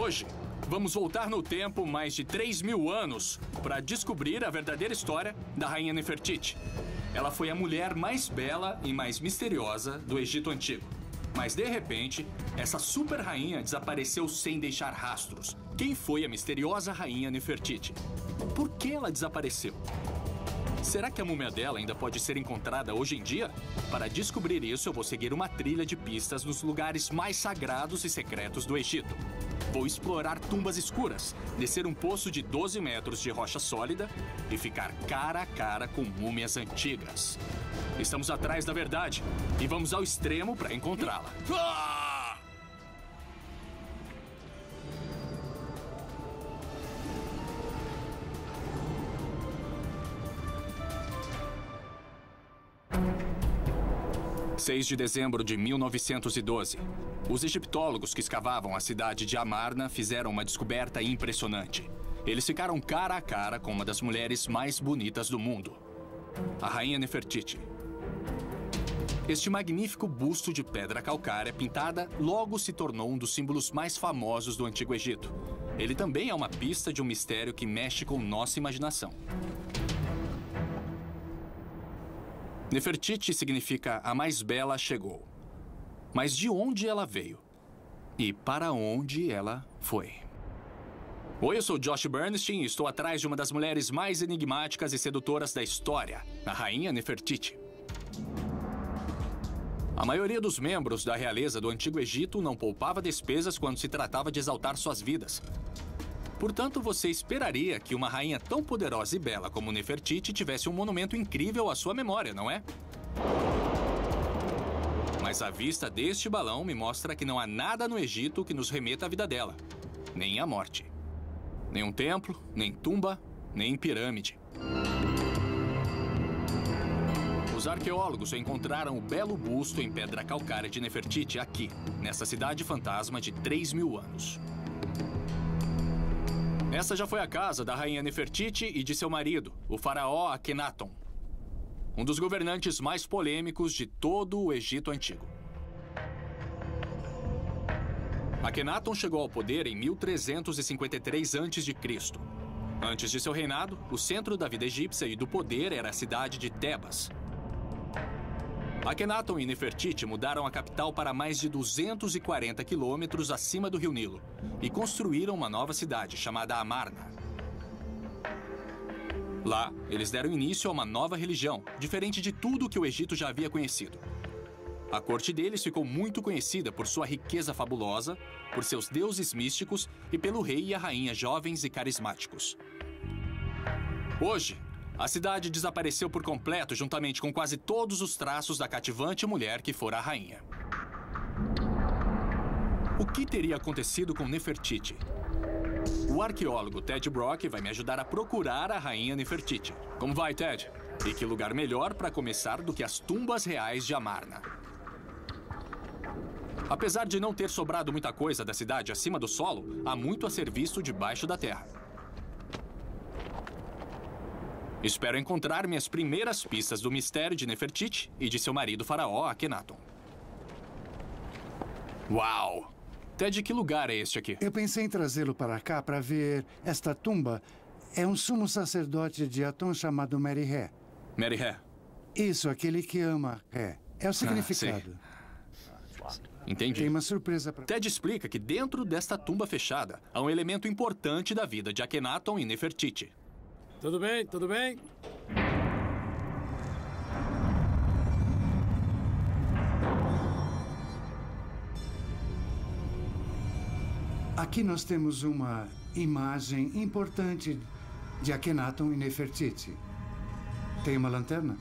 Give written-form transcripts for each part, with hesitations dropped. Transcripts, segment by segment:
Hoje, vamos voltar no tempo mais de 3.000 anos para descobrir a verdadeira história da rainha Nefertiti. Ela foi a mulher mais bela e mais misteriosa do Egito Antigo. Mas, de repente, essa super rainha desapareceu sem deixar rastros. Quem foi a misteriosa rainha Nefertiti? Por que ela desapareceu? Será que a múmia dela ainda pode ser encontrada hoje em dia? Para descobrir isso, eu vou seguir uma trilha de pistas nos lugares mais sagrados e secretos do Egito. Vou explorar tumbas escuras, descer um poço de 12 metros de rocha sólida e ficar cara a cara com múmias antigas. Estamos atrás da verdade e vamos ao extremo para encontrá-la. 6 de dezembro de 1912. Os egiptólogos que escavavam a cidade de Amarna fizeram uma descoberta impressionante. Eles ficaram cara a cara com uma das mulheres mais bonitas do mundo, a rainha Nefertiti. Este magnífico busto de pedra calcária pintada logo se tornou um dos símbolos mais famosos do Antigo Egito. Ele também é uma pista de um mistério que mexe com nossa imaginação. Nefertiti significa a mais bela chegou. Mas de onde ela veio? E para onde ela foi? Oi, eu sou Josh Bernstein e estou atrás de uma das mulheres mais enigmáticas e sedutoras da história, a rainha Nefertiti. A maioria dos membros da realeza do Antigo Egito não poupava despesas quando se tratava de exaltar suas vidas. Portanto, você esperaria que uma rainha tão poderosa e bela como Nefertiti tivesse um monumento incrível à sua memória, não é? Mas a vista deste balão me mostra que não há nada no Egito que nos remeta à vida dela, nem à morte. Nem um templo, nem tumba, nem pirâmide. Os arqueólogos encontraram o belo busto em pedra calcária de Nefertiti aqui, nessa cidade fantasma de 3.000 anos. Essa já foi a casa da rainha Nefertiti e de seu marido, o faraó Akhenaton, um dos governantes mais polêmicos de todo o Egito Antigo. Akhenaton chegou ao poder em 1353 a.C. Antes de seu reinado, o centro da vida egípcia e do poder era a cidade de Tebas. Akhenaton e Nefertiti mudaram a capital para mais de 240 quilômetros acima do rio Nilo e construíram uma nova cidade chamada Amarna. Lá, eles deram início a uma nova religião, diferente de tudo que o Egito já havia conhecido. A corte deles ficou muito conhecida por sua riqueza fabulosa, por seus deuses místicos e pelo rei e a rainha jovens e carismáticos. Hoje, a cidade desapareceu por completo, juntamente com quase todos os traços da cativante mulher que fora a rainha. O que teria acontecido com Nefertiti? O arqueólogo Ted Brock vai me ajudar a procurar a rainha Nefertiti. Como vai, Ted? E que lugar melhor para começar do que as tumbas reais de Amarna? Apesar de não ter sobrado muita coisa da cidade acima do solo, há muito a ser visto debaixo da terra. Espero encontrar minhas primeiras pistas do mistério de Nefertiti e de seu marido faraó Akhenaton. Uau! Ted, que lugar é este aqui? Eu pensei em trazê-lo para cá para ver esta tumba. É um sumo sacerdote de Aton chamado Meri-Ré. Meri-Ré? Isso, aquele que ama Ré. É o significado. Entendi. Tem uma surpresa para... Ted explica que dentro desta tumba fechada há um elemento importante da vida de Akhenaton e Nefertiti. Tudo bem, tudo bem? Aqui nós temos uma imagem importante de Akhenaton e Nefertiti. Tem uma lanterna?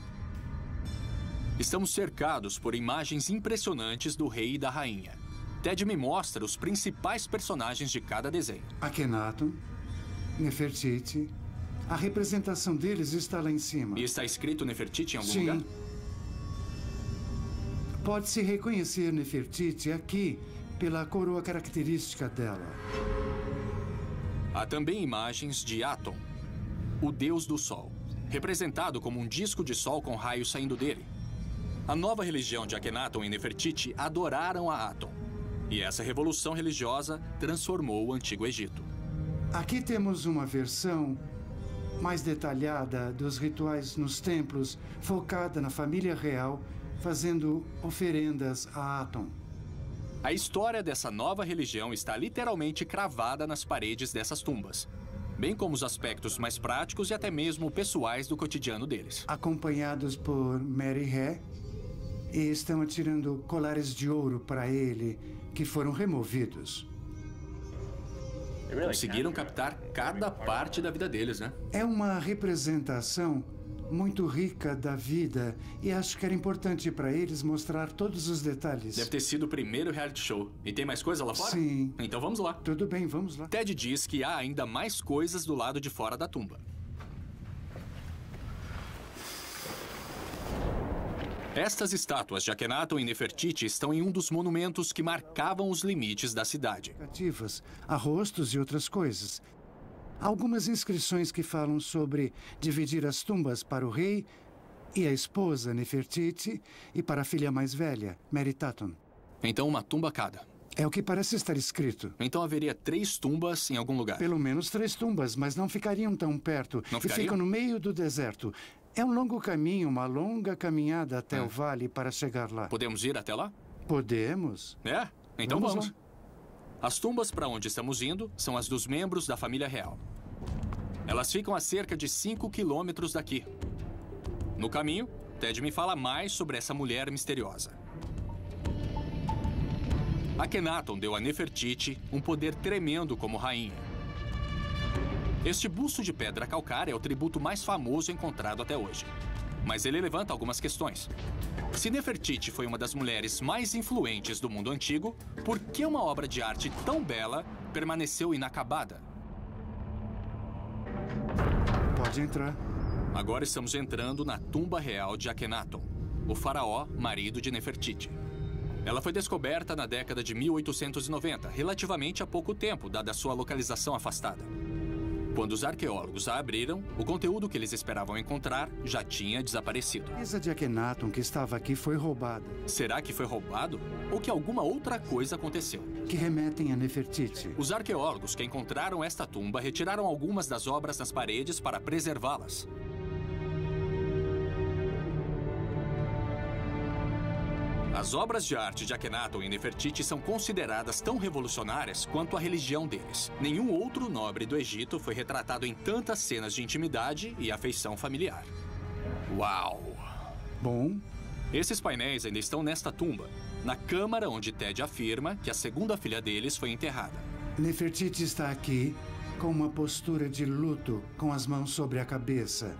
Estamos cercados por imagens impressionantes do rei e da rainha. Ted me mostra os principais personagens de cada desenho. Akhenaton, Nefertiti... A representação deles está lá em cima. E está escrito Nefertiti em algum lugar? Sim. Pode-se reconhecer Nefertiti aqui pela coroa característica dela. Há também imagens de Aton, o deus do sol, representado como um disco de sol com raios saindo dele. A nova religião de Akhenaton e Nefertiti adoraram a Aton. E essa revolução religiosa transformou o Antigo Egito. Aqui temos uma versão mais detalhada dos rituais nos templos, focada na família real, fazendo oferendas a Aton. A história dessa nova religião está literalmente cravada nas paredes dessas tumbas, bem como os aspectos mais práticos e até mesmo pessoais do cotidiano deles. Acompanhados por Mary Ré, e estão atirando colares de ouro para ele, que foram removidos. Conseguiram captar cada parte da vida deles, né? É uma representação muito rica da vida e acho que era importante para eles mostrar todos os detalhes. Deve ter sido o primeiro reality show. E tem mais coisa lá fora? Sim. Então vamos lá. Tudo bem, vamos lá. Ted diz que há ainda mais coisas do lado de fora da tumba. Estas estátuas de Akhenaton e Nefertiti estão em um dos monumentos que marcavam os limites da cidade. Ativas, arrostos e outras coisas. Algumas inscrições que falam sobre dividir as tumbas para o rei e a esposa Nefertiti e para a filha mais velha, Meritaton. Então uma tumba cada. É o que parece estar escrito. Então haveria 3 tumbas em algum lugar. Pelo menos 3 tumbas, mas não ficariam tão perto. Não e ficariam? ficam no meio do deserto. É um longo caminho, uma longa caminhada até o vale para chegar lá. Podemos ir até lá? Podemos. É? Então Vamos vamos. lá. As tumbas para onde estamos indo são as dos membros da família real. Elas ficam a cerca de 5 quilômetros daqui. No caminho, Ted me fala mais sobre essa mulher misteriosa. Akhenaton deu a Nefertiti um poder tremendo como rainha. Este busto de pedra calcária é o tributo mais famoso encontrado até hoje. Mas ele levanta algumas questões. Se Nefertiti foi uma das mulheres mais influentes do mundo antigo, por que uma obra de arte tão bela permaneceu inacabada? Pode entrar. Agora estamos entrando na tumba real de Akhenaton, o faraó marido de Nefertiti. Ela foi descoberta na década de 1890, relativamente há pouco tempo, dada sua localização afastada. Quando os arqueólogos a abriram, o conteúdo que eles esperavam encontrar já tinha desaparecido. A mesa de Akhenaton que estava aqui foi roubada, Será que foi roubado? Ou que alguma outra coisa aconteceu? que remetem a Nefertiti. Os arqueólogos que encontraram esta tumba retiraram algumas das obras das paredes para preservá-las. As obras de arte de Akhenaton e Nefertiti são consideradas tão revolucionárias quanto a religião deles. Nenhum outro nobre do Egito foi retratado em tantas cenas de intimidade e afeição familiar. Uau! Bom, Esses painéis ainda estão nesta tumba, na câmara onde Ted afirma que a segunda filha deles foi enterrada. Nefertiti está aqui com uma postura de luto, com as mãos sobre a cabeça.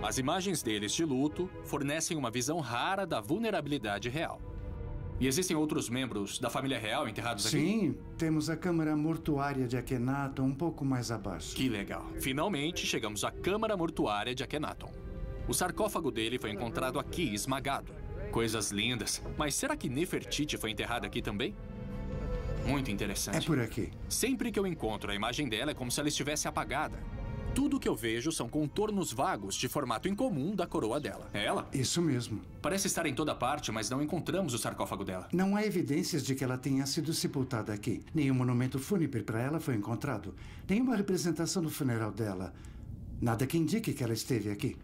As imagens deles de luto fornecem uma visão rara da vulnerabilidade real. E existem outros membros da família real enterrados aqui? Sim, temos a câmara mortuária de Akhenaton um pouco mais abaixo. Que legal. Finalmente chegamos à câmara mortuária de Akhenaton. O sarcófago dele foi encontrado aqui, esmagado. Coisas lindas. Mas será que Nefertiti foi enterrada aqui também? Muito interessante. É por aqui. Sempre que eu encontro a imagem dela é como se ela estivesse apagada. Tudo que eu vejo são contornos vagos de formato incomum da coroa dela. É ela? Isso mesmo. Parece estar em toda parte, mas não encontramos o sarcófago dela. Não há evidências de que ela tenha sido sepultada aqui. Nenhum monumento fúnebre para ela foi encontrado. Nenhuma representação do funeral dela. Nada que indique que ela esteve aqui.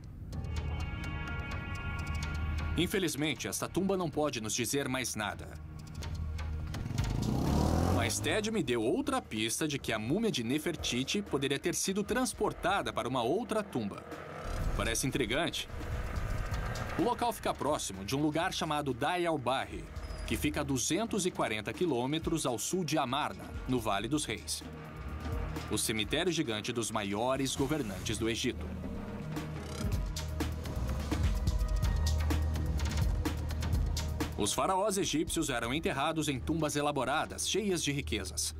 Infelizmente, esta tumba não pode nos dizer mais nada. Mas Ted me deu outra pista de que a múmia de Nefertiti poderia ter sido transportada para uma outra tumba. Parece intrigante. O local fica próximo de um lugar chamado Day al-Bahri, que fica a 240 quilômetros ao sul de Amarna, no Vale dos Reis. O cemitério gigante dos maiores governantes do Egito. Os faraós egípcios eram enterrados em tumbas elaboradas, cheias de riquezas.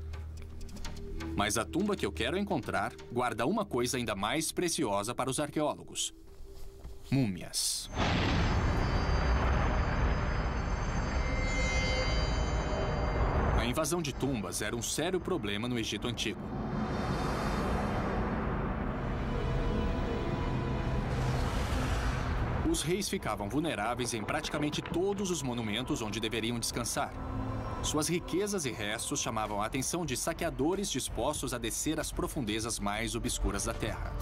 Mas a tumba que eu quero encontrar guarda uma coisa ainda mais preciosa para os arqueólogos: múmias. A invasão de tumbas era um sério problema no Egito Antigo. Os reis ficavam vulneráveis em praticamente todos os monumentos onde deveriam descansar. Suas riquezas e restos chamavam a atenção de saqueadores dispostos a descer às profundezas mais obscuras da Terra.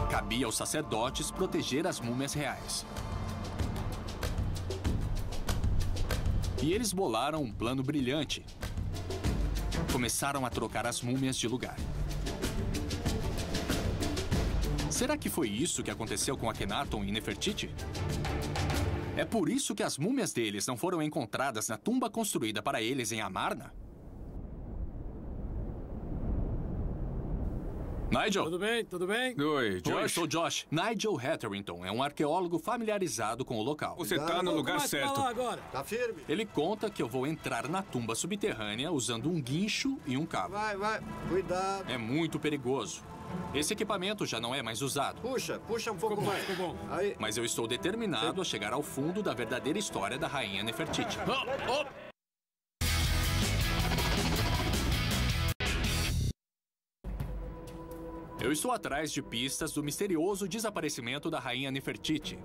Cabia aos sacerdotes proteger as múmias reais. E eles bolaram um plano brilhante. Começaram a trocar as múmias de lugar. Será que foi isso que aconteceu com Akhenaton e Nefertiti? É por isso que as múmias deles não foram encontradas na tumba construída para eles em Amarna? Nigel? Tudo bem? Tudo bem? Oi, Josh. Oi, sou Josh. Nigel Hetherington é um arqueólogo familiarizado com o local. Você tá no lugar certo. Agora. Tá firme? Ele conta que eu vou entrar na tumba subterrânea usando um guincho e um cabo. Vai. Cuidado. É muito perigoso. Esse equipamento já não é mais usado. Puxa um pouco Ficou bom, mais. ficou bom. Aí. Mas eu estou determinado a chegar ao fundo da verdadeira história da rainha Nefertiti. Eu estou atrás de pistas do misterioso desaparecimento da rainha Nefertiti.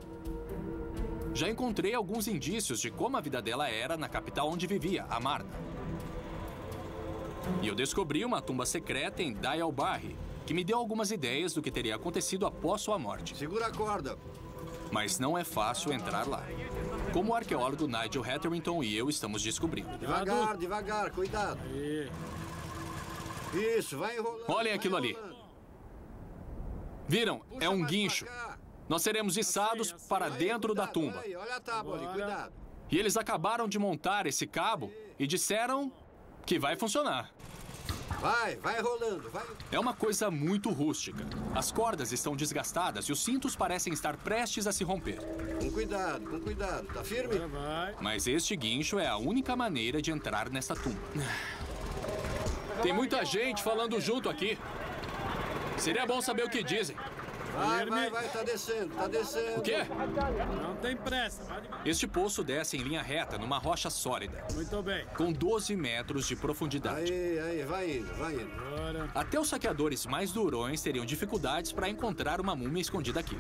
Já encontrei alguns indícios de como a vida dela era na capital onde vivia, Amarna. E eu descobri uma tumba secreta em Dayalbarri, que me deu algumas ideias do que teria acontecido após sua morte. Segura a corda. Mas não é fácil entrar lá. Como o arqueólogo Nigel Hetherington e eu estamos descobrindo. Devagar, cuidado. Aí. Isso, vai enrolando. Olhem aquilo ali. Viram? Puxa É um mais guincho. pra cá. Nós seremos içados assim. para Aí, dentro da cuidado, tumba. aí, olha a tábua ali, Bora. cuidado. E eles acabaram de montar esse cabo e disseram que vai funcionar. Vai enrolando, vai. É uma coisa muito rústica. As cordas estão desgastadas e os cintos parecem estar prestes a se romper. Com cuidado. Tá firme? Agora vai. Mas este guincho é a única maneira de entrar nessa tumba. Tem muita gente falando junto aqui. Seria bom saber o que dizem. Vai, tá descendo. O quê? Não tem pressa. Vai devagar. Este poço desce em linha reta numa rocha sólida, Muito bem. com 12 metros de profundidade. Aí, vai indo. Agora. Até os saqueadores mais durões teriam dificuldades para encontrar uma múmia escondida aqui.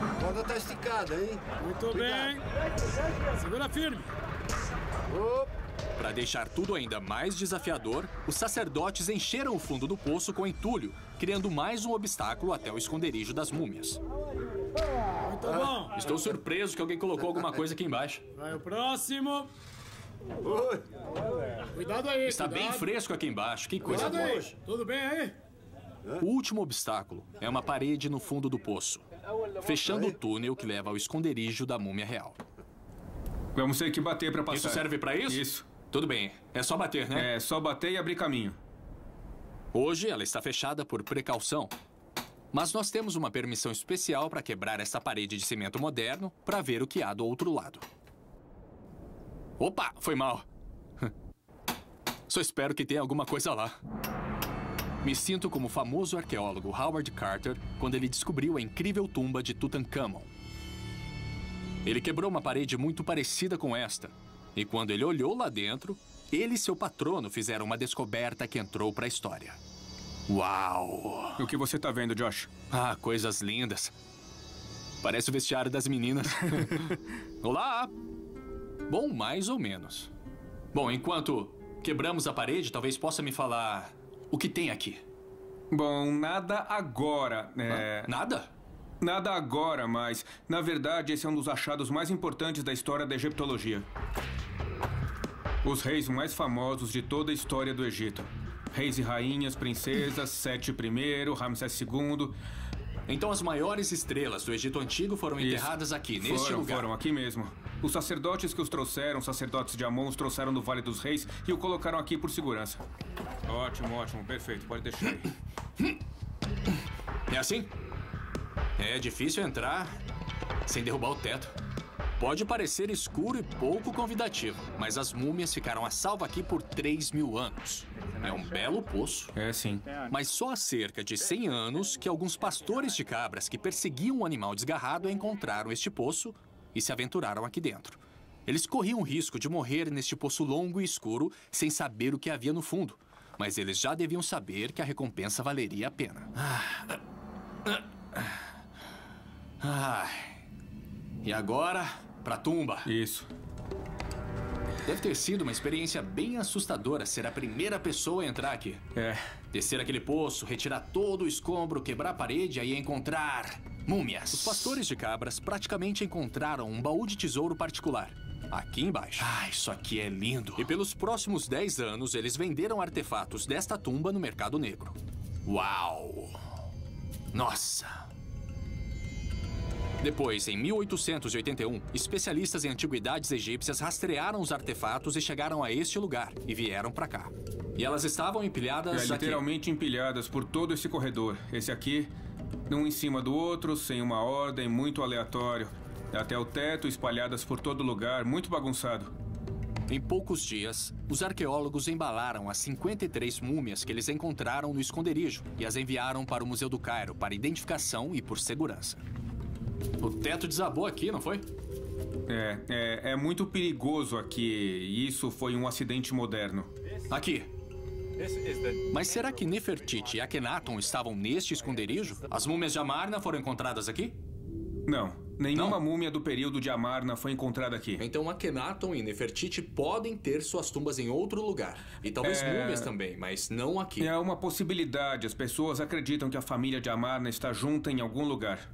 A corda tá esticada, hein? Muito bem. Segura firme. Opa. Para deixar tudo ainda mais desafiador, os sacerdotes encheram o fundo do poço com entulho, criando mais um obstáculo até o esconderijo das múmias. Muito bom. Estou surpreso que alguém colocou alguma coisa aqui embaixo. Vai o próximo. Oi. Cuidado aí. Está bem cuidado. fresco aqui embaixo, que coisa Cuidado boa. aí. Tudo bem aí? O último obstáculo é uma parede no fundo do poço, fechando o túnel que leva ao esconderijo da múmia real. Vamos ter que bater pra passar. Isso serve para isso? Isso. Tudo bem, é só bater, né? É, só bater e abrir caminho. Hoje ela está fechada por precaução. Mas nós temos uma permissão especial para quebrar essa parede de cimento moderno para ver o que há do outro lado. Opa, foi mal. Só espero que tenha alguma coisa lá. Me sinto como o famoso arqueólogo Howard Carter quando ele descobriu a incrível tumba de Tutankhamon. Ele quebrou uma parede muito parecida com esta. E quando ele olhou lá dentro, ele e seu patrono fizeram uma descoberta que entrou para a história. Uau! O que você tá vendo, Josh? Ah, coisas lindas. Parece o vestiário das meninas. Olá! Bom, mais ou menos. Bom, enquanto quebramos a parede, talvez possa me falar o que tem aqui. Bom, nada agora. Nada? Nada agora, mas, na verdade, esse é um dos achados mais importantes da história da egiptologia. Os reis mais famosos de toda a história do Egito. Reis e rainhas, princesas, Sete I, Ramsés II. Então as maiores estrelas do Egito Antigo foram enterradas aqui, neste lugar. Foram aqui mesmo. Os sacerdotes que os trouxeram, sacerdotes de Amon, os trouxeram do Vale dos Reis e o colocaram aqui por segurança. Ótimo, perfeito. Pode deixar aí. É assim? É difícil entrar sem derrubar o teto. Pode parecer escuro e pouco convidativo, mas as múmias ficaram a salvo aqui por 3.000 anos. É um belo poço. É, sim. Mas só há cerca de 100 anos que alguns pastores de cabras que perseguiam um animal desgarrado encontraram este poço e se aventuraram aqui dentro. Eles corriam o risco de morrer neste poço longo e escuro sem saber o que havia no fundo. Mas eles já deviam saber que a recompensa valeria a pena. E agora, pra tumba. Isso. Deve ter sido uma experiência bem assustadora ser a primeira pessoa a entrar aqui. É. Descer aquele poço, retirar todo o escombro, quebrar a parede e aí encontrar múmias. Os pastores de cabras praticamente encontraram um baú de tesouro particular. Aqui embaixo. Ah, isso aqui é lindo. E pelos próximos 10 anos, eles venderam artefatos desta tumba no mercado negro. Uau! Nossa! Depois, em 1881, especialistas em antiguidades egípcias rastrearam os artefatos e chegaram a este lugar e vieram pra cá. E elas estavam empilhadas aqui. Literalmente empilhadas por todo esse corredor. Esse aqui, um em cima do outro, sem uma ordem, muito aleatório. Até o teto, espalhadas por todo lugar, muito bagunçado. Em poucos dias, os arqueólogos embalaram as 53 múmias que eles encontraram no esconderijo e as enviaram para o Museu do Cairo para identificação e por segurança. O teto desabou aqui, não foi? É muito perigoso aqui. Isso foi um acidente moderno. Aqui. Mas será que Nefertiti e Akhenaton estavam neste esconderijo? As múmias de Amarna foram encontradas aqui? Não. Nenhuma múmia do período de Amarna foi encontrada aqui. Então Akhenaton e Nefertiti podem ter suas tumbas em outro lugar. E talvez múmias também, mas não aqui. É uma possibilidade. As pessoas acreditam que a família de Amarna está junta em algum lugar.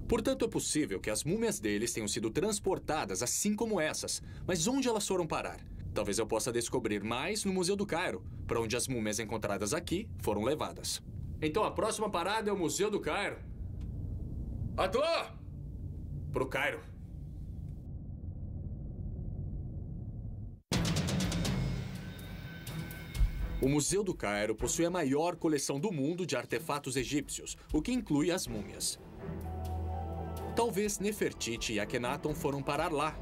Portanto, é possível que as múmias deles tenham sido transportadas assim como essas. Mas onde elas foram parar? Talvez eu possa descobrir mais no Museu do Cairo, para onde as múmias encontradas aqui foram levadas. Então a próxima parada é o Museu do Cairo. Atlã! Pro Cairo. O Museu do Cairo possui a maior coleção do mundo de artefatos egípcios, o que inclui as múmias. Talvez Nefertiti e Akhenaton foram parar lá.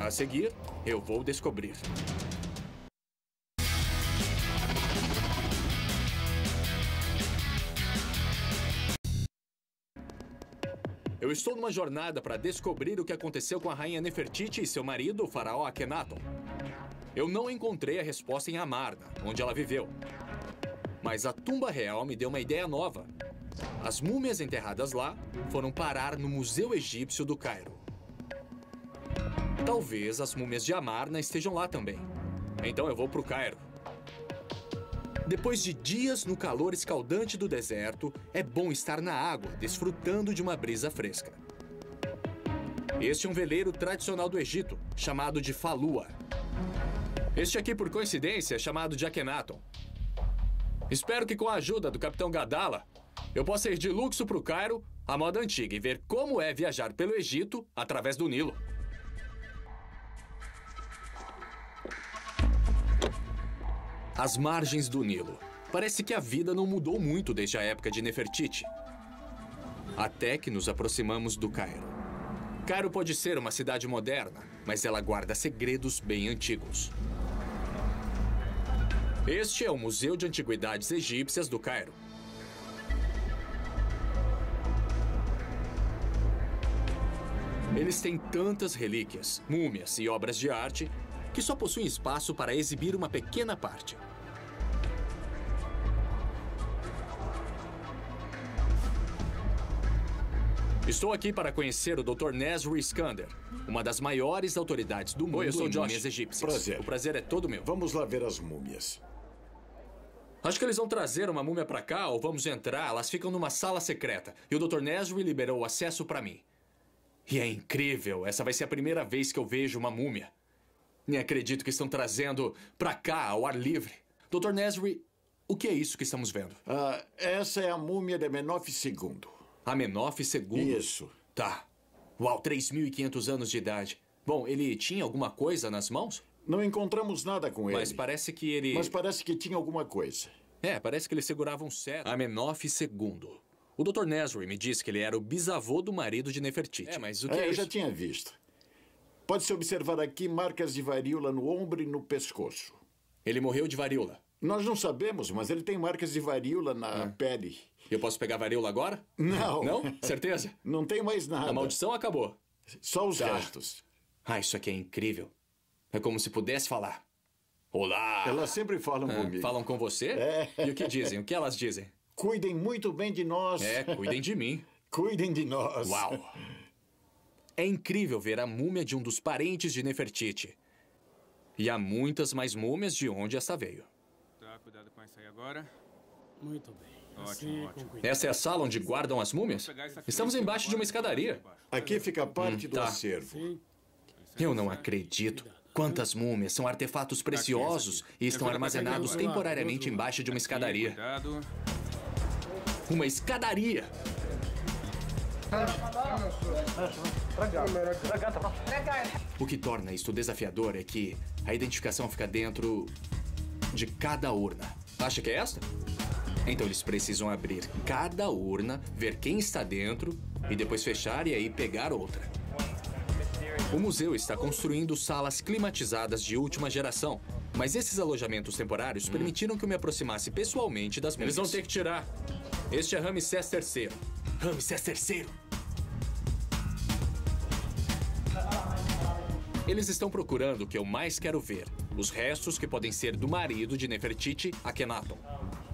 A seguir, eu vou descobrir. Eu estou numa jornada para descobrir o que aconteceu com a rainha Nefertiti e seu marido, o faraó Akhenaton. Eu não encontrei a resposta em Amarna, onde ela viveu. Mas a tumba real me deu uma ideia nova. As múmias enterradas lá foram parar no Museu Egípcio do Cairo. Talvez as múmias de Amarna estejam lá também. Então eu vou pro Cairo. Depois de dias no calor escaldante do deserto, é bom estar na água, desfrutando de uma brisa fresca. Este é um veleiro tradicional do Egito, chamado de falua. Este aqui, por coincidência, é chamado de Akhenaton. Espero que com a ajuda do Capitão Gadala, eu possa ir de luxo para o Cairo, à moda antiga, e ver como é viajar pelo Egito através do Nilo. As margens do Nilo. Parece que a vida não mudou muito desde a época de Nefertiti. Até que nos aproximamos do Cairo. Cairo pode ser uma cidade moderna, mas ela guarda segredos bem antigos. Este é o Museu de Antiguidades Egípcias do Cairo. Eles têm tantas relíquias, múmias e obras de arte que só possuem espaço para exibir uma pequena parte. Estou aqui para conhecer o Dr. Nesri Iskander, uma das maiores autoridades do mundo. Oi, eu sou em Josh. múmias egípcias. Prazer. O prazer é todo meu. Vamos lá ver as múmias. Acho que eles vão trazer uma múmia para cá ou vamos entrar. Elas ficam numa sala secreta e o Dr. Nesri liberou o acesso para mim. E é incrível. Essa vai ser a primeira vez que eu vejo uma múmia. Nem acredito que estão trazendo para cá, ao ar livre. Dr. Nesri, o que é isso que estamos vendo? Essa é a múmia de Menoph II. Amenoph II? Isso. Tá. Uau, 3.500 anos de idade. Bom, ele tinha alguma coisa nas mãos? Não encontramos nada com ele. Mas parece que ele... Mas parece que tinha alguma coisa. Parece que ele segurava um cetro. Amenoph II. O Dr. Nesri me disse que ele era o bisavô do marido de Nefertiti. Mas o que é eu isso? já tinha visto. Pode-se observar aqui marcas de varíola no ombro e no pescoço. Ele morreu de varíola? Nós não sabemos, mas ele tem marcas de varíola na pele. Eu posso pegar varíola agora? Não. Não? Certeza? Não tem mais nada. A maldição acabou. Só os restos. Isso aqui é incrível. É como se pudesse falar. Olá! Elas sempre falam comigo. Falam com você? E o que dizem? O que elas dizem? Cuidem muito bem de nós. Cuidem de mim. Cuidem de nós. Uau! É incrível ver a múmia de um dos parentes de Nefertiti. E há muitas mais múmias de onde essa veio. Tá, cuidado com essa aí agora. Muito bem. Ótimo, Assim, ótimo. com cuidado. Essa é a sala onde guardam as múmias? Estamos embaixo de uma escadaria. Aqui fica parte do tá. acervo. Sim. Eu não acredito. Quantas múmias são artefatos preciosos e estão armazenados temporariamente embaixo de uma escadaria. Cuidado. Uma escadaria! O que torna isto desafiador é que a identificação fica dentro de cada urna. Acha que é esta? Então eles precisam abrir cada urna, ver quem está dentro e depois fechar e aí pegar outra. O museu está construindo salas climatizadas de última geração, mas esses alojamentos temporários permitiram que eu me aproximasse pessoalmente das múmias. Eles vão ter que tirar. Este é Ramsés III. Ramsés III! Eles estão procurando o que eu mais quero ver. Os restos que podem ser do marido de Nefertiti, Akhenaton.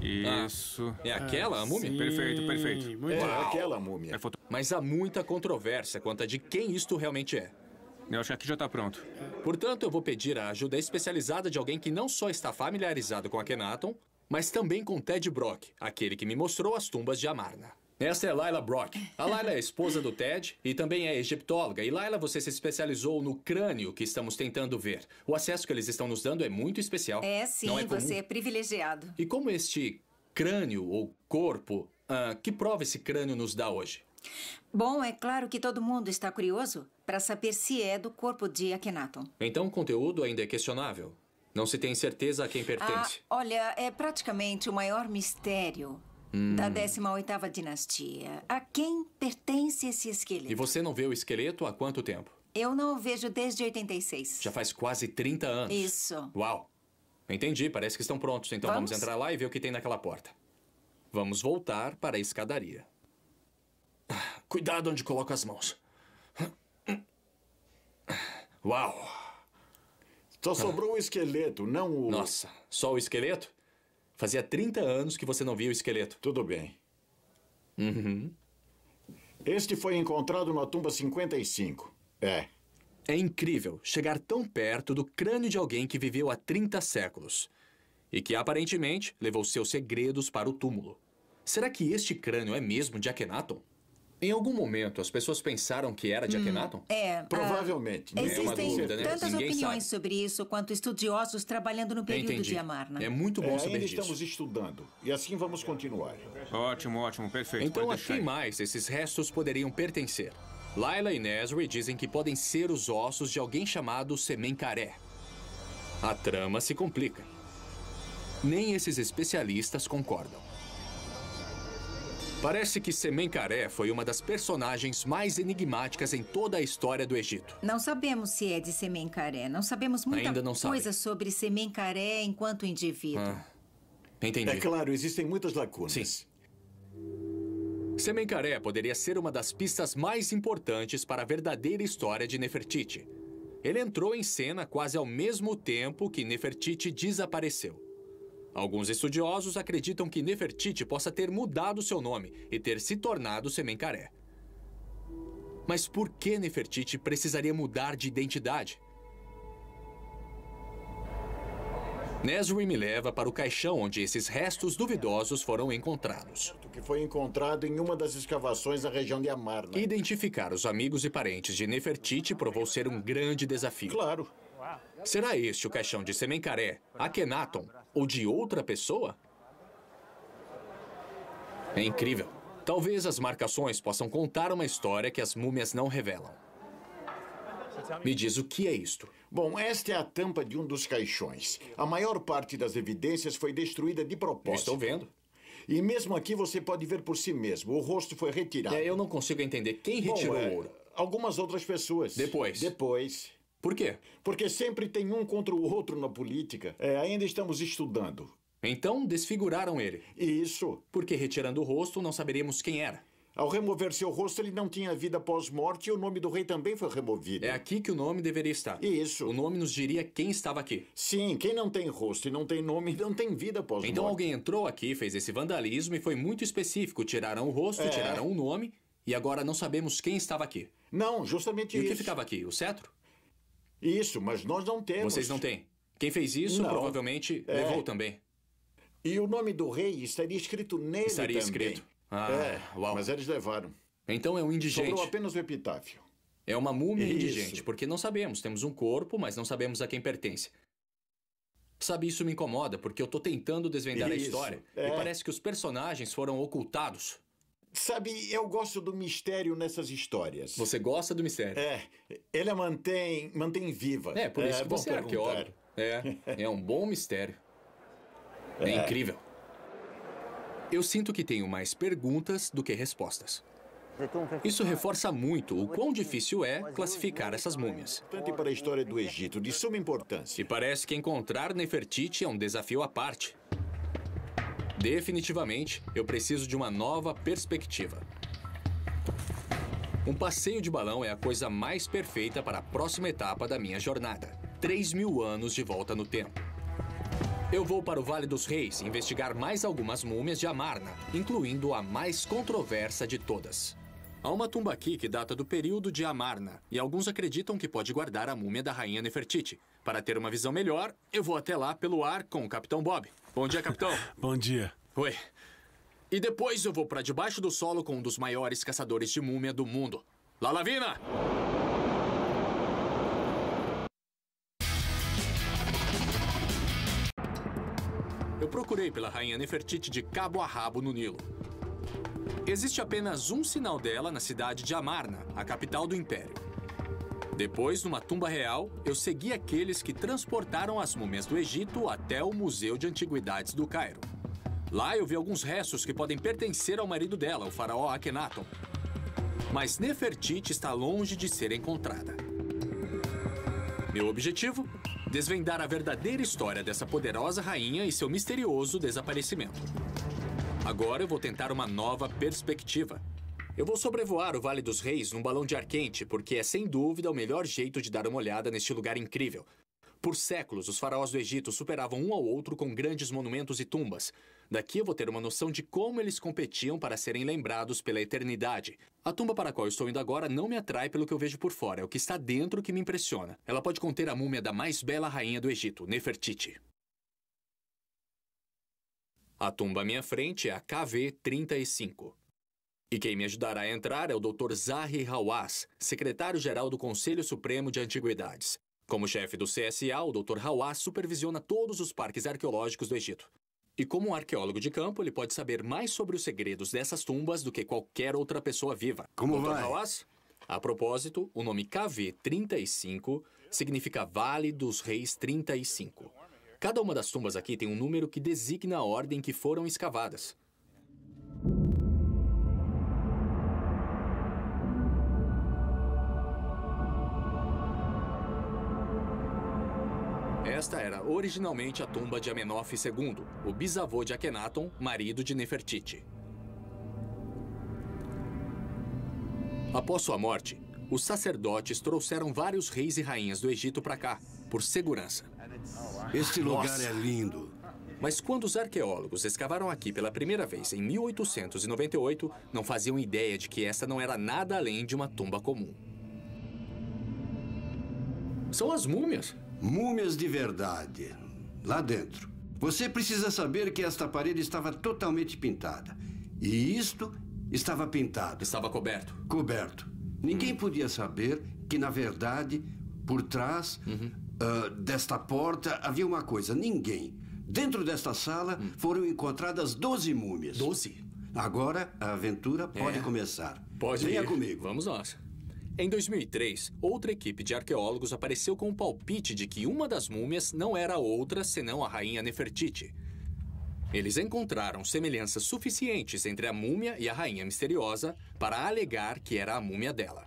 Isso. É aquela a múmia? Sim, Perfeito, perfeito. Muito É bem. aquela múmia. É foto... Mas há muita controvérsia quanto a de quem isto realmente é. Eu acho que aqui já tá pronto. Portanto, eu vou pedir a ajuda especializada de alguém que não só está familiarizado com Akhenaton, mas também com Ted Brock, aquele que me mostrou as tumbas de Amarna. Esta é Laila Brock. A Laila é a esposa do Ted e também é egiptóloga. E Laila, você se especializou no crânio que estamos tentando ver. O acesso que eles estão nos dando é muito especial. É, sim, Não é comum. você é privilegiado. E como este crânio ou corpo, que prova esse crânio nos dá hoje? Bom, é claro que todo mundo está curioso para saber se é do corpo de Akhenaton. Então o conteúdo ainda é questionável. Não se tem certeza a quem pertence. Olha, é praticamente o maior mistério da 18ª dinastia. A quem pertence esse esqueleto? E você não vê o esqueleto há quanto tempo? Eu não o vejo desde 86. Já faz quase 30 anos. Isso. Uau. Entendi, parece que estão prontos. Então vamos entrar lá e ver o que tem naquela porta. Vamos voltar para a escadaria. Cuidado onde coloco as mãos. Uau. Só sobrou o esqueleto, não o... Nossa, só o esqueleto? Fazia 30 anos que você não via o esqueleto. Tudo bem. Uhum. Este foi encontrado na tumba 55. É. É incrível chegar tão perto do crânio de alguém que viveu há 30 séculos. E que aparentemente levou seus segredos para o túmulo. Será que este crânio é mesmo de Akhenaton? Em algum momento, as pessoas pensaram que era de Akhenaton? Provavelmente. Não é uma Existem dúvida, né? tantas Ninguém opiniões sabe. sobre isso quanto estudiosos trabalhando no período Entendi. de Amarna. É muito bom saber ainda disso. estamos estudando. E assim vamos continuar. Ótimo, ótimo, perfeito. Então, a Pode deixar quem aí. mais esses restos poderiam pertencer? Laila e Nesri dizem que podem ser os ossos de alguém chamado Semenkaré. A trama se complica. Nem esses especialistas concordam. Parece que Semenkaré foi uma das personagens mais enigmáticas em toda a história do Egito. Não sabemos se é de Semenkaré. Não sabemos muita Ainda não coisa sabem. sobre Semenkaré enquanto indivíduo. Entendi. É claro, existem muitas lacunas. Sim. Semenkaré poderia ser uma das pistas mais importantes para a verdadeira história de Nefertiti. Ele entrou em cena quase ao mesmo tempo que Nefertiti desapareceu. Alguns estudiosos acreditam que Nefertiti possa ter mudado seu nome e ter se tornado Semenkaré. Mas por que Nefertiti precisaria mudar de identidade? Nesri me leva para o caixão onde esses restos duvidosos foram encontrados. Que foi encontrado em uma das escavações na região de Amarna. Identificar os amigos e parentes de Nefertiti provou ser um grande desafio. Claro. Será este o caixão de Semenkaré, Akhenaton ou de outra pessoa? É incrível. Talvez as marcações possam contar uma história que as múmias não revelam. Me diz o que é isto? Bom, esta é a tampa de um dos caixões. A maior parte das evidências foi destruída de propósito. Estou vendo. E mesmo aqui você pode ver por si mesmo. O rosto foi retirado. Eu não consigo entender quem retirou o ouro. Algumas outras pessoas. Depois? Depois. Por quê? Porque sempre tem um contra o outro na política. Ainda estamos estudando. Então desfiguraram ele. Isso. Porque retirando o rosto não saberíamos quem era. Ao remover seu rosto, ele não tinha vida pós-morte e o nome do rei também foi removido. É aqui que o nome deveria estar. Isso. O nome nos diria quem estava aqui. Sim, quem não tem rosto e não tem nome, não tem vida pós-morte. Então alguém entrou aqui, fez esse vandalismo e foi muito específico. Tiraram o rosto, tiraram o nome E agora não sabemos quem estava aqui. Não, justamente E isso. o que ficava aqui? O cetro? Isso, mas nós não temos. Vocês não têm. Quem fez isso Não. provavelmente levou também. E o nome do rei estaria escrito nele Estaria também. escrito. Ah, uau. Mas eles levaram. Então é um indigente. Sobrou apenas o epitáfio. É uma múmia Isso. indigente, porque não sabemos. Temos um corpo, mas não sabemos a quem pertence. Sabe, isso me incomoda, porque eu tô tentando desvendar a Isso, história. é. E parece que os personagens foram ocultados. Sabe, eu gosto do mistério nessas histórias. Você gosta do mistério. Ele a mantém viva. É, por isso que bom você é perguntar. arqueólogo. É um bom mistério. É incrível. Eu sinto que tenho mais perguntas do que respostas. Isso reforça muito o quão difícil é classificar essas múmias. Tanto para a história do Egito, de suma importância. E parece que encontrar Nefertiti é um desafio à parte. Definitivamente, eu preciso de uma nova perspectiva. Um passeio de balão é a coisa mais perfeita para a próxima etapa da minha jornada. 3.000 anos de volta no tempo. Eu vou para o Vale dos Reis investigar mais algumas múmias de Amarna, incluindo a mais controversa de todas. Há uma tumba aqui que data do período de Amarna, e alguns acreditam que pode guardar a múmia da rainha Nefertiti. Para ter uma visão melhor, eu vou até lá pelo ar com o Capitão Bob. Bom dia, Capitão. Bom dia. Oi. E depois eu vou para debaixo do solo com um dos maiores caçadores de múmia do mundo. Lalavina! Eu procurei pela rainha Nefertiti de cabo a rabo no Nilo. Existe apenas um sinal dela na cidade de Amarna, a capital do império. Depois, numa tumba real, eu segui aqueles que transportaram as múmias do Egito até o Museu de Antiguidades do Cairo. Lá eu vi alguns restos que podem pertencer ao marido dela, o faraó Akhenaton. Mas Nefertiti está longe de ser encontrada. Meu objetivo? Desvendar a verdadeira história dessa poderosa rainha e seu misterioso desaparecimento. Agora eu vou tentar uma nova perspectiva. Eu vou sobrevoar o Vale dos Reis num balão de ar quente, porque é sem dúvida o melhor jeito de dar uma olhada neste lugar incrível. Por séculos, os faraós do Egito superavam um ao outro com grandes monumentos e tumbas. Daqui eu vou ter uma noção de como eles competiam para serem lembrados pela eternidade. A tumba para a qual eu estou indo agora não me atrai pelo que eu vejo por fora, é o que está dentro que me impressiona. Ela pode conter a múmia da mais bela rainha do Egito, Nefertiti. A tumba à minha frente é a KV-35. E quem me ajudará a entrar é o Dr. Zahi Hawass, secretário-geral do Conselho Supremo de Antiguidades. Como chefe do CSA, o Dr. Hawass supervisiona todos os parques arqueológicos do Egito. E como um arqueólogo de campo, ele pode saber mais sobre os segredos dessas tumbas do que qualquer outra pessoa viva. Como Dr. vai? Hawass? A propósito, o nome KV-35 significa Vale dos Reis 35. Cada uma das tumbas aqui tem um número que designa a ordem que foram escavadas. Esta era originalmente a tumba de Amenóf II, o bisavô de Akhenaton, marido de Nefertiti. Após sua morte, os sacerdotes trouxeram vários reis e rainhas do Egito para cá, por segurança. Este lugar é lindo. Mas quando os arqueólogos escavaram aqui pela primeira vez em 1898, não faziam ideia de que essa não era nada além de uma tumba comum. São as múmias. Múmias de verdade. Lá dentro. Você precisa saber que esta parede estava totalmente pintada. E isto estava pintado. Estava coberto. Coberto. Ninguém podia saber que, na verdade, por trás desta porta havia uma coisa. Ninguém. Dentro desta sala foram encontradas 12 múmias. 12? Agora a aventura pode começar. Pode Venha ir. comigo. Vamos nós. Em 2003, outra equipe de arqueólogos apareceu com um palpite de que uma das múmias não era outra senão a rainha Nefertiti. Eles encontraram semelhanças suficientes entre a múmia e a rainha misteriosa para alegar que era a múmia dela.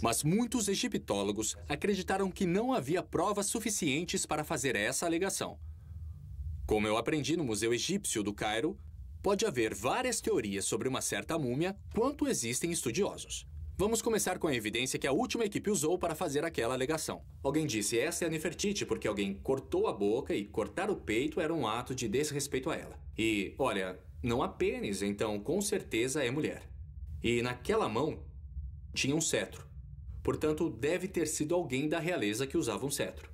Mas muitos egiptólogos acreditaram que não havia provas suficientes para fazer essa alegação. Como eu aprendi no Museu Egípcio do Cairo, pode haver várias teorias sobre uma certa múmia, quanto existem estudiosos. Vamos começar com a evidência que a última equipe usou para fazer aquela alegação. Alguém disse, essa é a Nefertiti porque alguém cortou a boca e cortar o peito era um ato de desrespeito a ela. E, olha, não há pênis, então com certeza é mulher. E naquela mão tinha um cetro. Portanto, deve ter sido alguém da realeza que usava um cetro.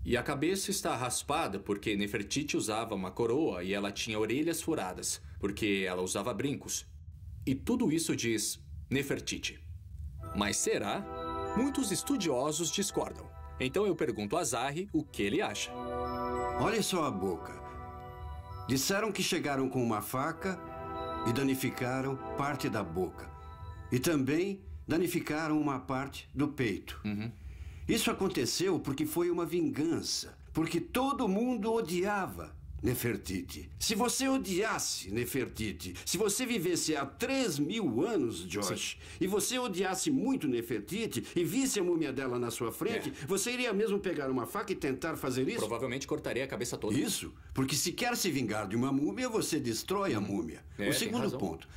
E a cabeça está raspada porque Nefertiti usava uma coroa e ela tinha orelhas furadas, porque ela usava brincos. E tudo isso diz Nefertiti. Mas será? Muitos estudiosos discordam. Então eu pergunto a Zahri o que ele acha. Olha só a boca. Disseram que chegaram com uma faca e danificaram parte da boca. E também danificaram uma parte do peito. Isso aconteceu porque foi uma vingança. Porque todo mundo odiava Nefertiti. Se você odiasse Nefertiti, se você vivesse há 3.000 anos, Josh, e você odiasse muito Nefertiti e visse a múmia dela na sua frente, você iria mesmo pegar uma faca e tentar fazer isso? Provavelmente cortaria a cabeça toda. Isso, porque se quer se vingar de uma múmia, você destrói a múmia. O segundo ponto.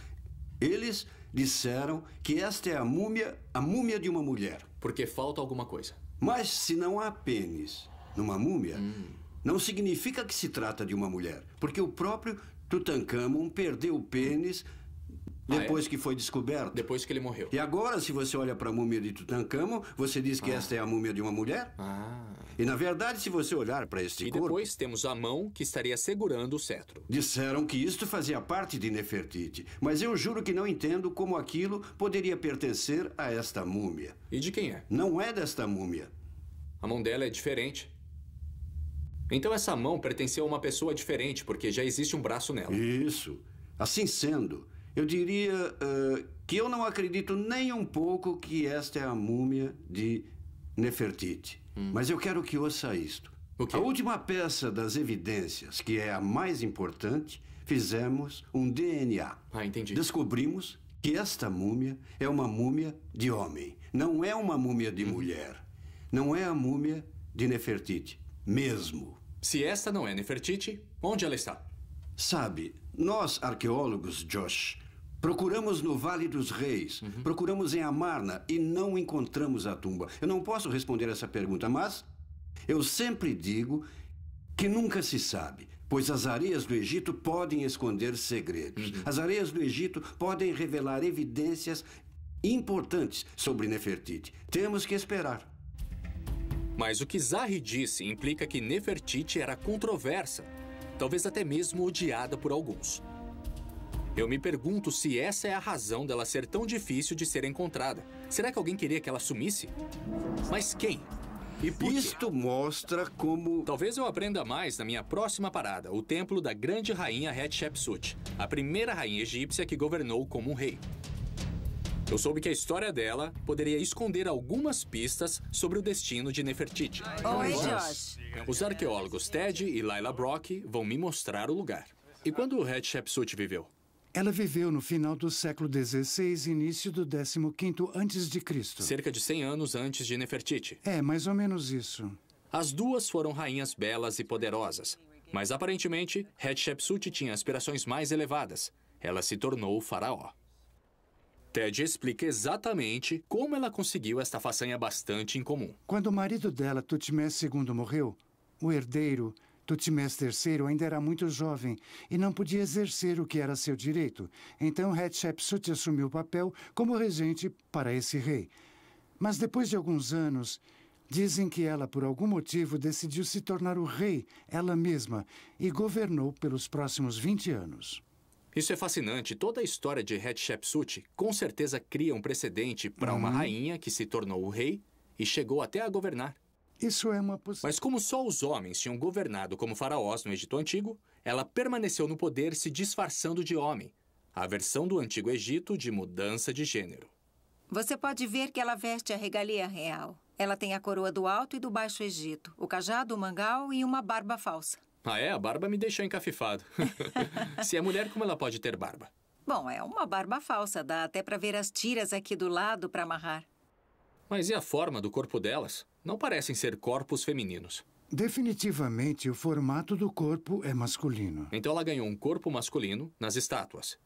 Eles disseram que esta é a múmia de uma mulher. Porque falta alguma coisa. Mas se não há pênis numa múmia, não significa que se trata de uma mulher. Porque o próprio Tutankhamon perdeu o pênis depois que foi descoberto. Depois que ele morreu. E agora, se você olha para a múmia de Tutankhamon, você diz que esta é a múmia de uma mulher? E na verdade, se você olhar para este corpo... E depois temos a mão que estaria segurando o cetro. Disseram que isto fazia parte de Nefertiti. Mas eu juro que não entendo como aquilo poderia pertencer a esta múmia. E de quem é? Não é desta múmia. A mão dela é diferente. Então essa mão pertenceu a uma pessoa diferente, porque já existe um braço nela. Isso. Assim sendo, eu diria que eu não acredito nem um pouco que esta é a múmia de Nefertiti. Mas eu quero que ouça isto. O quê? A última peça das evidências, que é a mais importante, fizemos um DNA. Entendi. Descobrimos que esta múmia é uma múmia de homem. Não é uma múmia de mulher. Não é a múmia de Nefertiti. Mesmo. Se esta não é Nefertiti, onde ela está? Sabe, nós arqueólogos, Josh, procuramos no Vale dos Reis, procuramos em Amarna e não encontramos a tumba. Eu não posso responder essa pergunta, mas eu sempre digo que nunca se sabe, pois as areias do Egito podem esconder segredos. As areias do Egito podem revelar evidências importantes sobre Nefertiti. Temos que esperar. Mas o que Zahri disse implica que Nefertiti era controversa, talvez até mesmo odiada por alguns. Eu me pergunto se essa é a razão dela ser tão difícil de ser encontrada. Será que alguém queria que ela sumisse? Mas quem? E por quê? Isto mostra como... Talvez eu aprenda mais na minha próxima parada, o templo da grande rainha Hatshepsut, a primeira rainha egípcia que governou como um rei. Eu soube que a história dela poderia esconder algumas pistas sobre o destino de Nefertiti. Oi, Josh. Os arqueólogos Ted e Laila Brock vão me mostrar o lugar. E quando Hatshepsut viveu? Ela viveu no final do século XVI e início do 15º a.C. Cerca de 100 anos antes de Nefertiti. É, mais ou menos isso. As duas foram rainhas belas e poderosas. Mas aparentemente, Hatshepsut tinha aspirações mais elevadas. Ela se tornou faraó. Ted explica exatamente como ela conseguiu esta façanha bastante incomum. Quando o marido dela, Tutmés II, morreu, o herdeiro, Tutmés III, ainda era muito jovem e não podia exercer o que era seu direito. Então Hatshepsut assumiu o papel como regente para esse rei. Mas depois de alguns anos, dizem que ela, por algum motivo, decidiu se tornar o rei, ela mesma, e governou pelos próximos 20 anos. Isso é fascinante. Toda a história de Hatshepsut com certeza cria um precedente para uma rainha que se tornou o rei e chegou até a governar. Isso é uma possibilidade. Mas como só os homens tinham governado como faraós no Egito Antigo, ela permaneceu no poder se disfarçando de homem. A versão do Antigo Egito de mudança de gênero. Você pode ver que ela veste a regalia real. Ela tem a coroa do Alto e do Baixo Egito, o cajado, o mangal e uma barba falsa. Ah, é? A barba me deixou encafifado. Se é mulher, como ela pode ter barba? Bom, é uma barba falsa. Dá até para ver as tiras aqui do lado para amarrar. Mas e a forma do corpo delas? Não parecem ser corpos femininos. Definitivamente, o formato do corpo é masculino. Então ela ganhou um corpo masculino nas estátuas.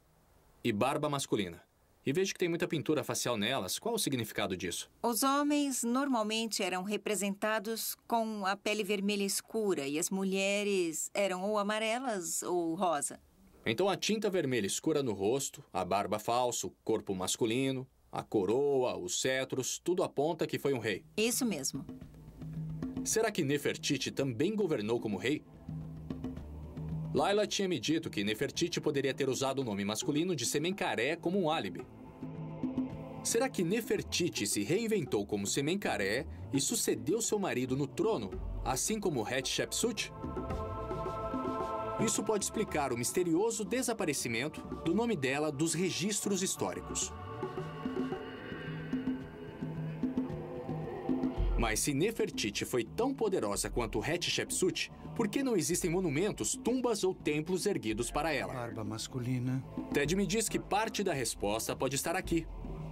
E barba masculina. E vejo que tem muita pintura facial nelas. Qual o significado disso? Os homens normalmente eram representados com a pele vermelha escura e as mulheres eram ou amarelas ou rosa. Então a tinta vermelha escura no rosto, a barba falsa, o corpo masculino, a coroa, os cetros, tudo aponta que foi um rei. Isso mesmo. Será que Nefertiti também governou como rei? Layla tinha me dito que Nefertiti poderia ter usado o nome masculino de Semencaré como um álibi. Será que Nefertiti se reinventou como Semencaré e sucedeu seu marido no trono, assim como Hatshepsut? Isso pode explicar o misterioso desaparecimento do nome dela dos registros históricos. Mas se Nefertiti foi tão poderosa quanto Hatshepsut, por que não existem monumentos, tumbas ou templos erguidos para ela? Barba masculina. Ted me diz que parte da resposta pode estar aqui,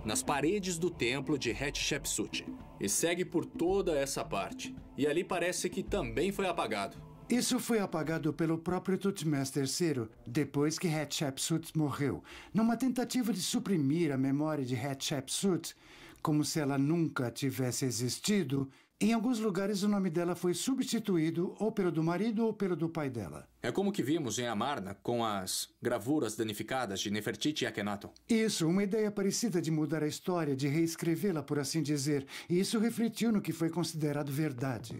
nas paredes do templo de Hatshepsut. E segue por toda essa parte. E ali parece que também foi apagado. Isso foi apagado pelo próprio Thutmose III, depois que Hatshepsut morreu, numa tentativa de suprimir a memória de Hatshepsut, como se ela nunca tivesse existido. Em alguns lugares o nome dela foi substituído ou pelo do marido ou pelo do pai dela. É como que vimos em Amarna com as gravuras danificadas de Nefertiti e Akhenaton. Isso, uma ideia parecida de mudar a história, de reescrevê-la, por assim dizer. E isso refletiu no que foi considerado verdade.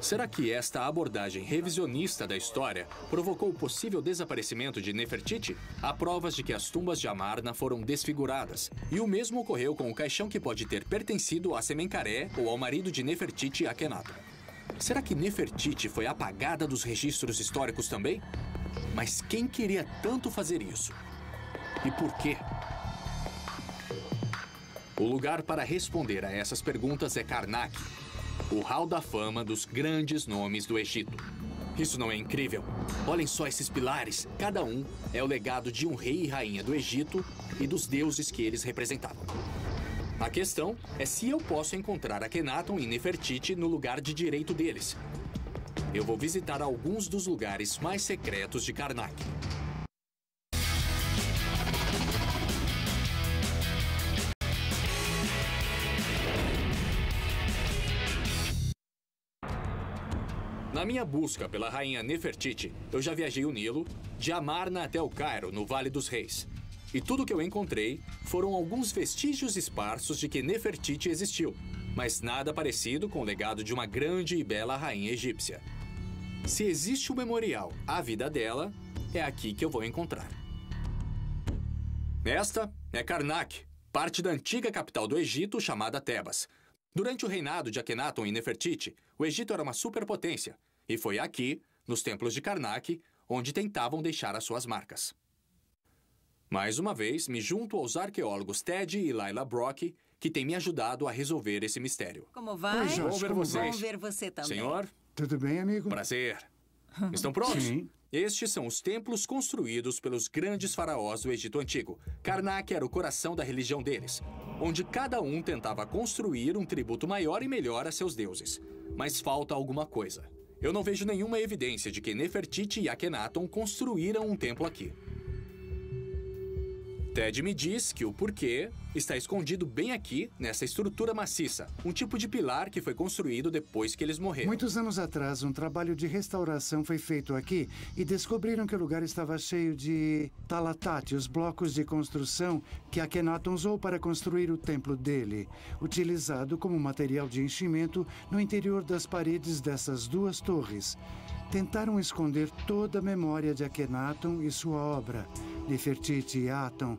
Será que esta abordagem revisionista da história provocou o possível desaparecimento de Nefertiti? Há provas de que as tumbas de Amarna foram desfiguradas. E o mesmo ocorreu com o caixão que pode ter pertencido a Semencaré ou ao marido de Nefertiti, Akhenaton. Será que Nefertiti foi apagada dos registros históricos também? Mas quem queria tanto fazer isso? E por quê? O lugar para responder a essas perguntas é Karnak, o hall da fama dos grandes nomes do Egito. Isso não é incrível? Olhem só esses pilares. Cada um é o legado de um rei e rainha do Egito e dos deuses que eles representavam. A questão é se eu posso encontrar Akhenaton e Nefertiti no lugar de direito deles. Eu vou visitar alguns dos lugares mais secretos de Karnak. Na minha busca pela rainha Nefertiti, eu já viajei o Nilo, de Amarna até o Cairo, no Vale dos Reis. E tudo que eu encontrei foram alguns vestígios esparsos de que Nefertiti existiu, mas nada parecido com o legado de uma grande e bela rainha egípcia. Se existe um memorial à vida dela, é aqui que eu vou encontrar. Esta é Karnak, parte da antiga capital do Egito chamada Tebas. Durante o reinado de Akhenaton e Nefertiti, o Egito era uma superpotência. E foi aqui, nos templos de Karnak, onde tentavam deixar as suas marcas. Mais uma vez, me junto aos arqueólogos Ted e Layla Brock, que têm me ajudado a resolver esse mistério. Como vai? Oi, Jorge, Bom ver vocês. Bom ver você também. Senhor, Tudo bem, amigo? prazer. Estão prontos? Sim. Estes são os templos construídos pelos grandes faraós do Egito Antigo. Karnak era o coração da religião deles, onde cada um tentava construir um tributo maior e melhor a seus deuses. Mas falta alguma coisa. Eu não vejo nenhuma evidência de que Nefertiti e Akhenaton construíram um templo aqui. Ted me diz que o porquê está escondido bem aqui, nessa estrutura maciça, um tipo de pilar que foi construído depois que eles morreram. Muitos anos atrás, um trabalho de restauração foi feito aqui e descobriram que o lugar estava cheio de talatat, os blocos de construção que Akhenaton usou para construir o templo dele, utilizado como material de enchimento no interior das paredes dessas duas torres. Tentaram esconder toda a memória de Akhenaton e sua obra, Nefertiti e Aton.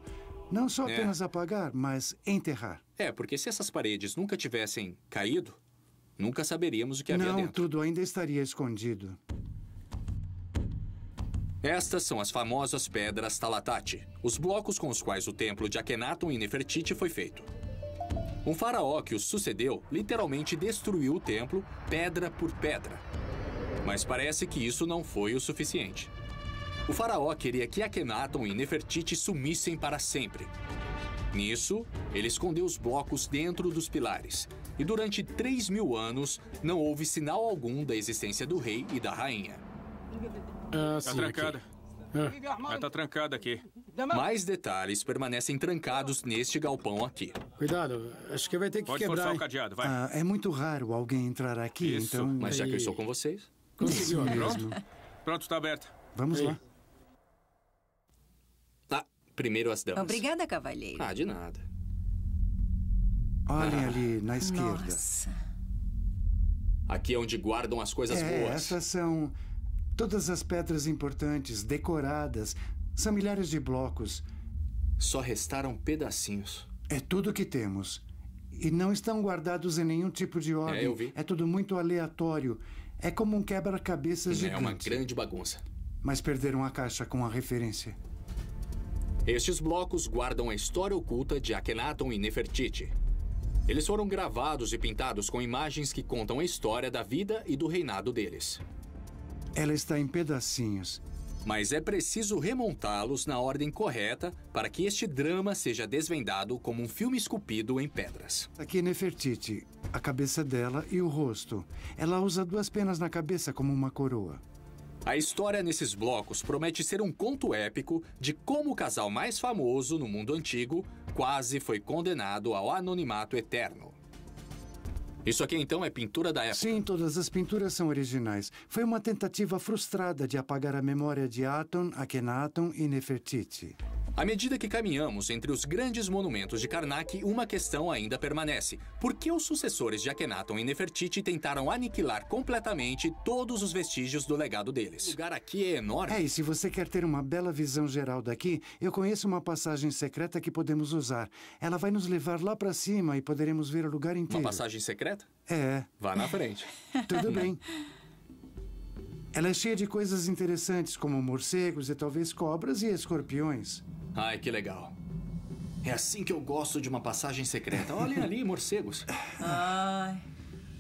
Não só apenas apagar, mas enterrar. Porque se essas paredes nunca tivessem caído, nunca saberíamos o que havia dentro. Não, tudo ainda estaria escondido. Estas são as famosas pedras Talatat, os blocos com os quais o templo de Akhenaton e Nefertiti foi feito. Um faraó que os sucedeu literalmente destruiu o templo pedra por pedra. Mas parece que isso não foi o suficiente. O faraó queria que Akhenaton e Nefertiti sumissem para sempre. Nisso, ele escondeu os blocos dentro dos pilares. E durante 3.000 anos, não houve sinal algum da existência do rei e da rainha. Tá trancada. Tá trancada aqui. Mais detalhes permanecem trancados neste galpão aqui. Cuidado, acho que vai ter que Pode quebrar. forçar o Hein? cadeado, vai. É muito raro alguém entrar aqui, Isso, então... Mas já que eu estou com vocês... Conseguiu. mesmo. Pronto, tá aberta. Vamos Ei. lá. Primeiro as damas. Obrigada, cavalheiro. Ah, de nada. Olhem ali na esquerda. Nossa. Aqui é onde guardam as coisas boas. Essas são todas as pedras importantes, decoradas. São milhares de blocos. Só restaram pedacinhos. É tudo que temos. E não estão guardados em nenhum tipo de ordem. Eu vi. É tudo muito aleatório. É como um quebra-cabeças gigante. É uma grande bagunça. Mas perderam a caixa com a referência. Estes blocos guardam a história oculta de Akhenaton e Nefertiti. Eles foram gravados e pintados com imagens que contam a história da vida e do reinado deles. Ela está em pedacinhos. Mas é preciso remontá-los na ordem correta para que este drama seja desvendado como um filme esculpido em pedras. Aqui é Nefertiti, a cabeça dela e o rosto. Ela usa 2 penas na cabeça como uma coroa. A história nesses blocos promete ser um conto épico de como o casal mais famoso no mundo antigo quase foi condenado ao anonimato eterno. Isso aqui, então, é pintura da época? Sim, todas as pinturas são originais. Foi uma tentativa frustrada de apagar a memória de Aton, Akhenaton e Nefertiti. À medida que caminhamos entre os grandes monumentos de Karnak, uma questão ainda permanece. Por que os sucessores de Akhenaton e Nefertiti tentaram aniquilar completamente todos os vestígios do legado deles? O lugar aqui é enorme. E se você quer ter uma bela visão geral daqui, eu conheço uma passagem secreta que podemos usar. Ela vai nos levar lá para cima e poderemos ver o lugar inteiro. Uma passagem secreta? É. Vá na frente. Tudo bem. Ela é cheia de coisas interessantes, como morcegos e talvez cobras e escorpiões. Ai, que legal. É assim que eu gosto de uma passagem secreta. Olhem ali, morcegos. Ai,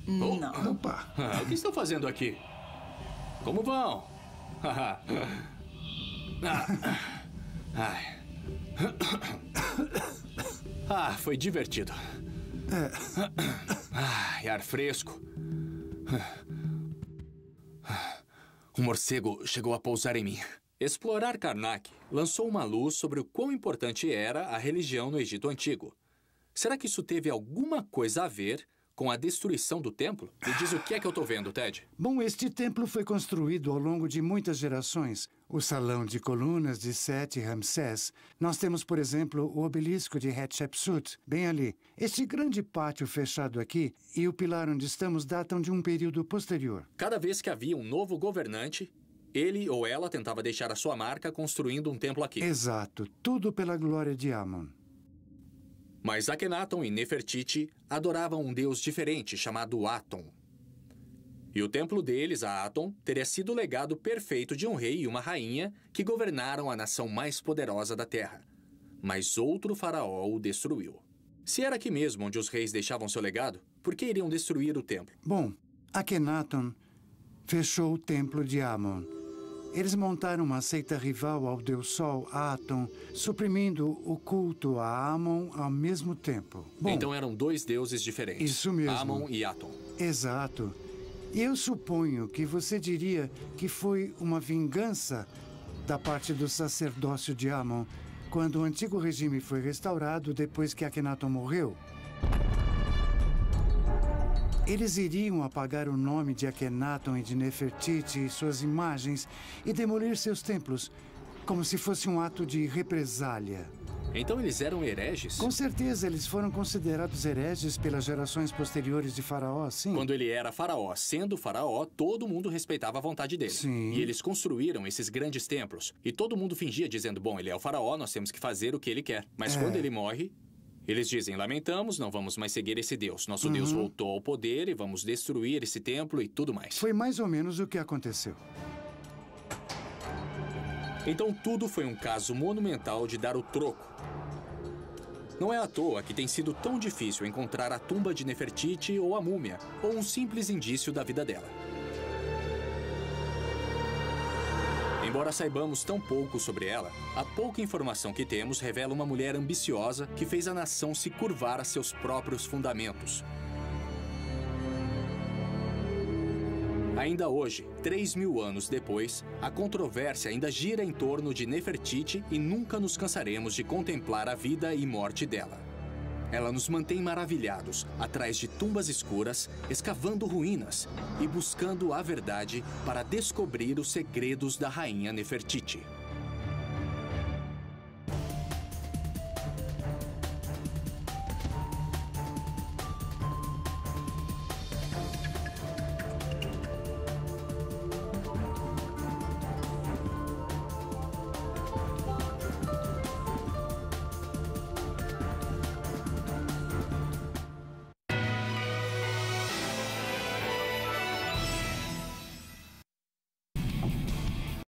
não. Opa! O que estão fazendo aqui? Como vão? Foi divertido. Ar fresco. Um morcego chegou a pousar em mim. Explorar Karnak lançou uma luz sobre o quão importante era a religião no Egito Antigo. Será que isso teve alguma coisa a ver com a destruição do templo? Me diz o que é que eu estou vendo, Ted. Bom, este templo foi construído ao longo de muitas gerações. O salão de colunas de Sete e Ramsés. Nós temos, por exemplo, o obelisco de Hatshepsut, bem ali. Este grande pátio fechado aqui e o pilar onde estamos datam de um período posterior. Cada vez que havia um novo governante, ele ou ela tentava deixar a sua marca construindo um templo aqui. Exato. Tudo pela glória de Amon. Mas Akhenaton e Nefertiti adoravam um deus diferente chamado Aton. E o templo deles, a Aton, teria sido o legado perfeito de um rei e uma rainha que governaram a nação mais poderosa da Terra. Mas outro faraó o destruiu. Se era aqui mesmo onde os reis deixavam seu legado, por que iriam destruir o templo? Bom, Akhenaton fechou o templo de Amon. Eles montaram uma seita rival ao deus Sol, Aton, suprimindo o culto a Amon ao mesmo tempo. Bom, então eram 2 deuses diferentes. Isso mesmo. Amon e Aton. Exato. E eu suponho que você diria que foi uma vingança da parte do sacerdócio de Amon quando o antigo regime foi restaurado depois que Akhenaton morreu. Eles iriam apagar o nome de Akhenaton e de Nefertiti e suas imagens e demolir seus templos, como se fosse um ato de represália. Então eles eram hereges? Com certeza, eles foram considerados hereges pelas gerações posteriores de Faraó, sim. Quando ele era faraó, sendo faraó, todo mundo respeitava a vontade dele. Sim. E eles construíram esses grandes templos. E todo mundo fingia dizendo, bom, ele é o faraó, nós temos que fazer o que ele quer. Mas quando ele morre, eles dizem, lamentamos, não vamos mais seguir esse Deus. Nosso Deus voltou ao poder e vamos destruir esse templo e tudo mais. Foi mais ou menos o que aconteceu. Então tudo foi um caso monumental de dar o troco. Não é à toa que tem sido tão difícil encontrar a tumba de Nefertiti ou a múmia, ou um simples indício da vida dela. Embora saibamos tão pouco sobre ela, a pouca informação que temos revela uma mulher ambiciosa que fez a nação se curvar a seus próprios fundamentos. Ainda hoje, 3.000 anos depois, a controvérsia ainda gira em torno de Nefertiti e nunca nos cansaremos de contemplar a vida e morte dela. Ela nos mantém maravilhados, atrás de tumbas escuras, escavando ruínas e buscando a verdade para descobrir os segredos da rainha Nefertiti.